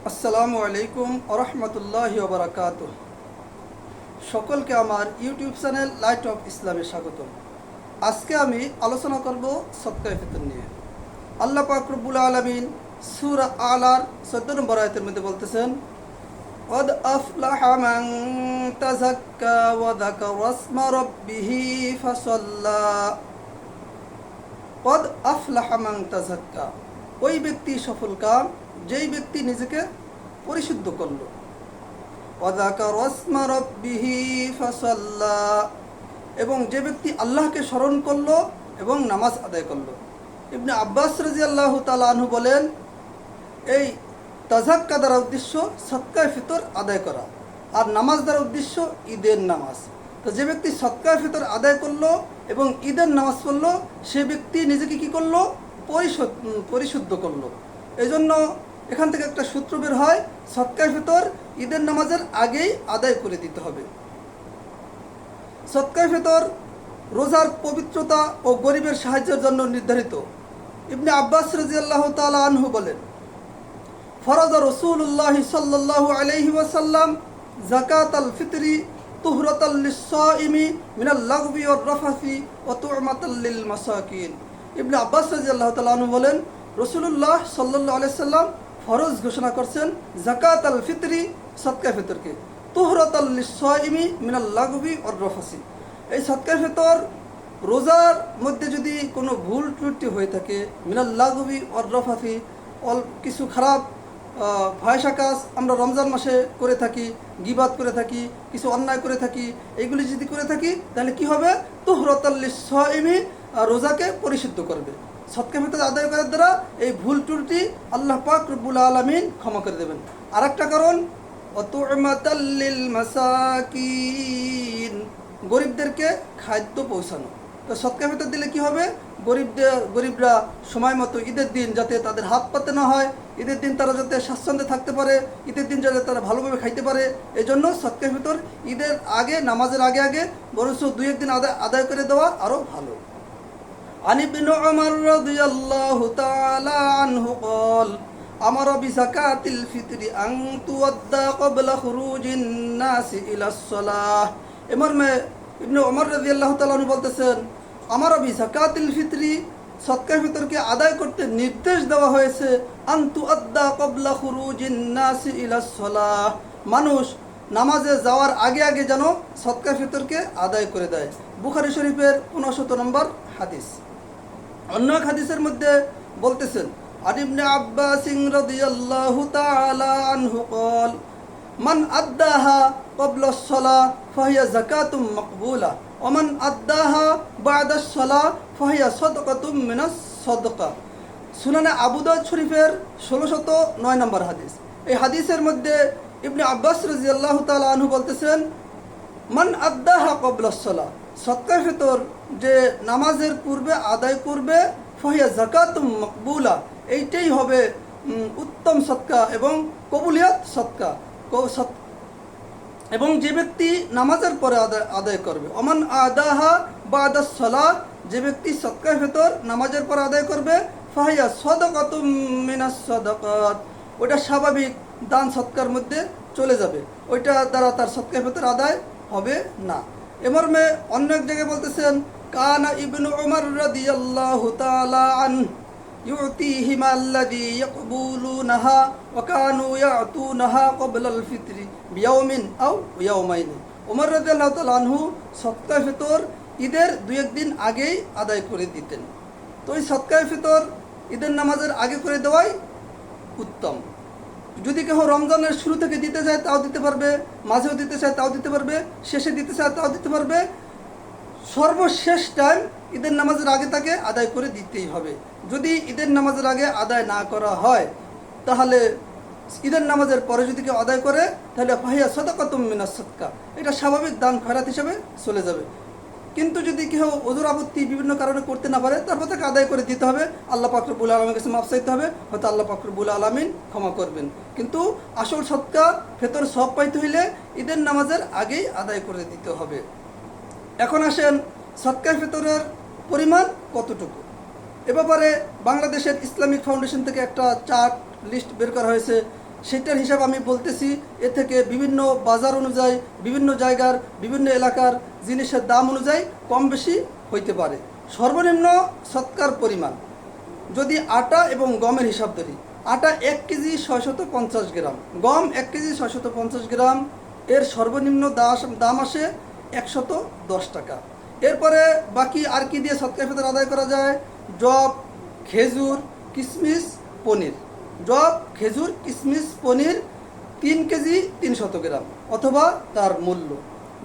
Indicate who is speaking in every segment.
Speaker 1: আসসালামু আলাইকুম ওরহমতুল্লাহি ওবরাকাতুহ। সকলকে আমার ইউটিউব চ্যানেল লাইট অফ ইসলামে স্বাগতম। আজকে আমি আলোচনা করব সদকায়ে ফিতর নিয়ে। আল্লাহ পাক রব্বুল আলামিন সূরা আলার 14 নম্বর আয়াতের মধ্যে বলতেছেন, قد أفلح من تزكى وذكر اسم ربه فصلى قد أفلح من تزكى। ওই ব্যক্তি সফল কাম যেই ব্যক্তি নিজেকে পরিশুদ্ধ করলো। ওয়াযাকার আসমা রাব্বিহি ফাসাল্লা, এবং যে ব্যক্তি আল্লাহকে স্মরণ করলো এবং নামাজ আদায় করলো। ইবনে আব্বাস রাদিয়াল্লাহু তাআলা আনহু বলেন, এই তাযাক্কা দ্বারা উদ্দেশ্য সদকায়ে ফিতর আদায় করা, আর নামাজ দ্বারা উদ্দেশ্য ঈদের নামাজ। তো যে ব্যক্তি সদকায়ে ফিতর আদায় করলো এবং ঈদের নামাজ পড়লো, সে ব্যক্তি নিজেকে কি করলো? পরিশুদ্ধ করলো। এই জন্য এখান থেকে একটা সূত্র বের হয়, সদকায়ে ফিতর ঈদের নামাজের আগেই আদায় করে দিতে হবে। সদকায়ে ফিতর রোজার পবিত্রতা ও গরিবের সাহায্যের জন্য নির্ধারিত। ইবনে আব্বাস রাদিয়াল্লাহু তাআলা আনহু বলেন, ফরজ রাসূলুল্লাহ সাল্লাল্লাহু আলাইহি ওয়াসাল্লাম যাকাতাল ফিতরি তুহরাতাল লিস-সাইমি মিনাল লাগবি ওয়ার রাফাসি ওয়া তু'মাতাল লিল মাসাকিন। ইবনে আব্বাস রাদিয়াল্লাহু তাআলা আনহু বলেন, রাসূলুল্লাহ সাল্লাল্লাহু আলাইহি সাল্লাম ফরজ ঘোষণা করছেন যাকাতাল ফিতরি, সদকায়ে ফিতরকে, তুহরাতাল লিস-সাইমি মিনাল লাগবি ওয়ার রাফাসি। এই সদকায়ে ফিতর রোজার মধ্যে যদি কোনো ভুল ত্রুটি হয়ে থাকে, মিনাল লাগবি ওয়ার রাফাসি, কিছু খারাপ ফায়সা কাজ আমরা রমজান মাসে করে থাকি, গীবাত করে থাকি, কিছু অন্যায় করে থাকি, এইগুলি যদি করে থাকি তাহলে কি হবে? তুহরাতাল লিস-সাইমি, রোজাকে পরিশুদ্ধ করবে। সদকায়ে ফিতর আদায় করার দ্বারা এই ভুল ত্রুটি আল্লাহ পাক রব্বুল আলামিন ক্ষমা করে দেবেন। আর একটা কারণ, ওয়া তু'মাতাল লিল মাসাকিন, গরিবদেরকে খাদ্য পৌঁছানো। তো সদকায়ে ফিতর দিলে কি হবে? গরিবরা সময় মতো ঈদের দিন যাতে তাদের হাত পাতে না হয়, ঈদের দিন তারা যাতে স্বাচ্ছন্দ্যে থাকতে পারে, ঈদের দিন যাতে তারা ভালোভাবে খাইতে পারে, এই জন্য সদকায়ে ফিতর ঈদের আগে, নামাজের আগে আগে বরঞ্চ 2-1 দিন আদায় করে দেওয়া আরও ভালো। عن ابن عمر رضي الله تعالى عنه قال أمر بزكاة الفطر أن تودى قبل خروج الناس إلى الصلاة। ইবনে উমর রাদিয়াল্লাহু তাআলা আনহু বলতেছেন, আমারা বিযাকাতিল ফিতরি, সদকায়ে ফিতরকে আদায় করতে নির্দেশ দেওয়া হয়েছে, আন তুআদ্দা ক্বাবলা খুরুজিন নাস ইলাস সালাহ, মানুষ নামাজে যাওয়ার আগে আগে যেন সদকায়ে ফিতরকে আদায় করে দেয়। বুখারী শরীফের 59 নম্বর হাদিস। অন্য এক হাদিসের মধ্যে বলতেছেন, আন ইবনে আব্বাস রাদিয়াল্লাহু তাআলা আনহু قال মান আদ্দাহা ক্বাবলা আস-সালাহ ফাহিয়া যাকাতুম মাকবুলা ওয়া মান আদ্দাহা বা'দা আস-সালাহ ফাহিয়া সাদাকাতুম মিনাস সাদাকা। সুনানে আবু দাউদ শরীফের 1609 নম্বর হাদিস। এই হাদিসের মধ্যে ইবনে আব্বাস রাদিয়াল্লাহু তাআলা আনহু বলতেছেন, মান আদ্দাহা ক্বাবলা আস-সালাহ, সদকায়ে ফিতর যে নামাজের পূর্বে আদায় করবে, ফাহিয়া যাকাতুম মাকবুলা, এইটাই হবে উত্তম সদকা এবং কবুলিয়াত সদকা। এবং যে ব্যক্তি নামাজের পরে আদায় করবে, ওমান আদাহা বা'দা সালাহ, যে ব্যক্তি সদকায়ে ফিতর নামাজের পর আদায় করবে, ফাহিয়া সাদাকাতুম মিনাস সাদাকাত, ওটা স্বাভাবিক দান সদকার মধ্যে চলে যাবে, ওইটা দ্বারা তার সদকায়ে ফিতর আদায় হবে না। এমর্মে অন্য এক জায়গায় বলতেছেন, কানা ইবনু উমর রাদিয়াল্লাহু তাআলা আনহু ইউতিহিমা আল্লাযী ইয়াকবুলুনাহা ওয়া কানু ইয়াতুনাহা ক্বাবলাল ফিতরি বিয়াউমিন আও ইয়াউমাইনি। ওমর রাদিয়াল্লাহু তাআলা আনহু সদকায়ে ফিতর ঈদের 2-1 দিন আগেই আদায় করে দিতেন। তো এই সদকায়ে ফিতর ঈদের নামাজের আগে করে দেওয়াই উত্তম। যদি কেউ রমজানের শুরু থেকে দিতে চায় তাও দিতে পারবে, মাঝেও দিতে চায় তাও দিতে পারবে, শেষে দিতে চায় তাও দিতে পারবে, সর্বশেষ টাইম ঈদের নামাজের আগে তাকে আদায় করে দিতেই হবে। যদি ঈদের নামাজের আগে আদায় না করা হয়, তাহলে ঈদের নামাজের পরে যদি কেউ আদায় করে, তাহলে ফাহিয়া সাদাকাতুম মিনাস সাদকা, এটা স্বাভাবিক দান খয়রাত হিসেবে চলে যাবে। কিন্তু যদি কেউ ওজোর আপত্তি বিভিন্ন কারণে করতে না পারে, তারপর তাকে আদায় করে দিতে হবে, আল্লাহ পাক রব্বুল আলামিনের কাছে মাফ চাইতে হবে, হয়তো আল্লাহ পাক রব্বুল আলামিন ক্ষমা করবেন। কিন্তু আসল সদকা ফিতর সব পাইতে হইলে ঈদের নামাজের আগেই আদায় করে দিতে হবে। এখন আসেন সদকায়ে ফিতরের পরিমাণ কতটুকু। এ ব্যাপারে বাংলাদেশের ইসলামিক ফাউন্ডেশন থেকে একটা চার্ট লিস্ট বের করা হয়েছে। সেটার হিসাব আমি বলতেছি। এ থেকে বিভিন্ন বাজার অনুযায়ী, বিভিন্ন জায়গার, বিভিন্ন এলাকার জিনিসের দাম অনুযায়ী কম বেশি হইতে পারে। সর্বনিম্ন সৎকার পরিমাণ যদি আটা এবং গমের হিসাব ধরি, আটা 1 কেজি 650 গ্রাম, গম 1 কেজি 650 গ্রাম, এর সর্বনিম্ন দাম আসে 110 টাকা। এরপরে বাকি আর কি দিয়ে সৎকার ফিতর আদায় করা যায়? জব, খেজুর, কিশমিশ, পনির। জব, খেজুর, কিশমিশ, পনির 3 কেজি 300 গ্রাম অথবা তার মূল্য।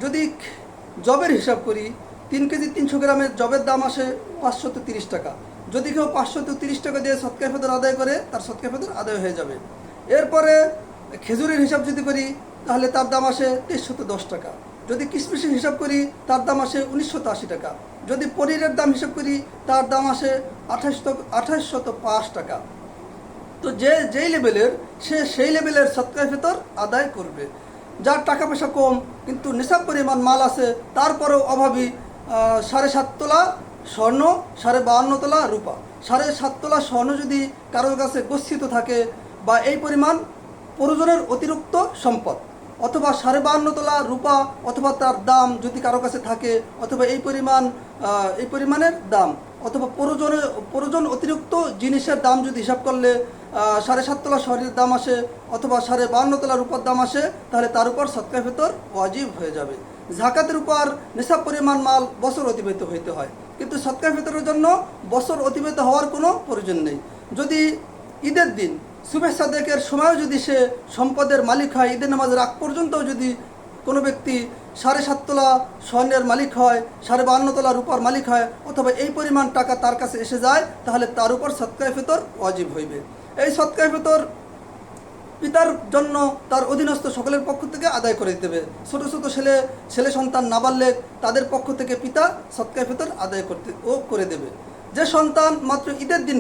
Speaker 1: যদি জবের হিসাব করি, 3 কেজি 300 গ্রামের জবের দাম আসে 530 টাকা। যদি কেউ 530 টাকা দিয়ে সৎকার ফিতর আদায় করে, তার সৎকার ফিতর আদায় হয়ে যাবে। এরপরে খেজুরের হিসাব যদি করি, তাহলে তার দাম আসে 2310 টাকা। যদি কিশমিশের হিসাব করি, তার দাম আসে 1980 টাকা। যদি পনিরের দাম হিসাব করি, তার দাম আসে 2805 টাকা। তো যেই লেভেলের, সেই লেভেলের সৎকার ফিতর আদায় করবে। যার টাকা পয়সা কম কিন্তু নিসাব পরিমাণ মাল আছে, তারপরেও অভাবী, 7.5 তোলা স্বর্ণ, 52.5 তোলা রূপা, 7.5 তোলা স্বর্ণ যদি কারোর কাছে গচ্ছিত থাকে, বা এই পরিমাণ প্রয়োজনের অতিরিক্ত সম্পদ, অথবা 52.5 তোলা রূপা অথবা তার দাম যদি কারো কাছে থাকে, অথবা এই পরিমাণের দাম, অথবা প্রয়োজন অতিরিক্ত জিনিসের দাম যদি হিসাব করলে 7.5 তোলা স্বর্ণের দাম আসে, অথবা 52.5 তোলা রূপার দাম আসে, তাহলে তার উপর সৎকার ফিতর ওয়াজিব হয়ে যাবে। যাকাতের উপর নিসাব পরিমাণ মাল বছর অতিবাহিত হইতে হয়, কিন্তু সৎকার ফিতরের জন্য বছর অতিবাহিত হওয়ার কোনো প্রয়োজন নেই। যদি ঈদের দিন সুবহ সাদেকের সময়ও যদি সে সম্পদের মালিক হয়, ঈদের নামাজের আগ পর্যন্তও যদি কোনো ব্যক্তি 7.5 তোলা স্বর্ণের মালিক হয়, 52.5 তোলা রূপার মালিক হয়, অথবা এই পরিমাণ টাকা তার কাছে এসে যায়, তাহলে তার উপর সৎকার ফিতর ওয়াজিব হইবে। এই সৎকার ফিতর পিতার জন্য তার অধীনস্থ সকলের পক্ষ থেকে আদায় করে দিতে হবে। ছোট ছোট ছেলে সন্তান নাবালক, তাদের পক্ষ থেকে পিতা সৎকার ফিতর আদায় করে দেবে। যে সন্তান মাত্র ঈদের দিন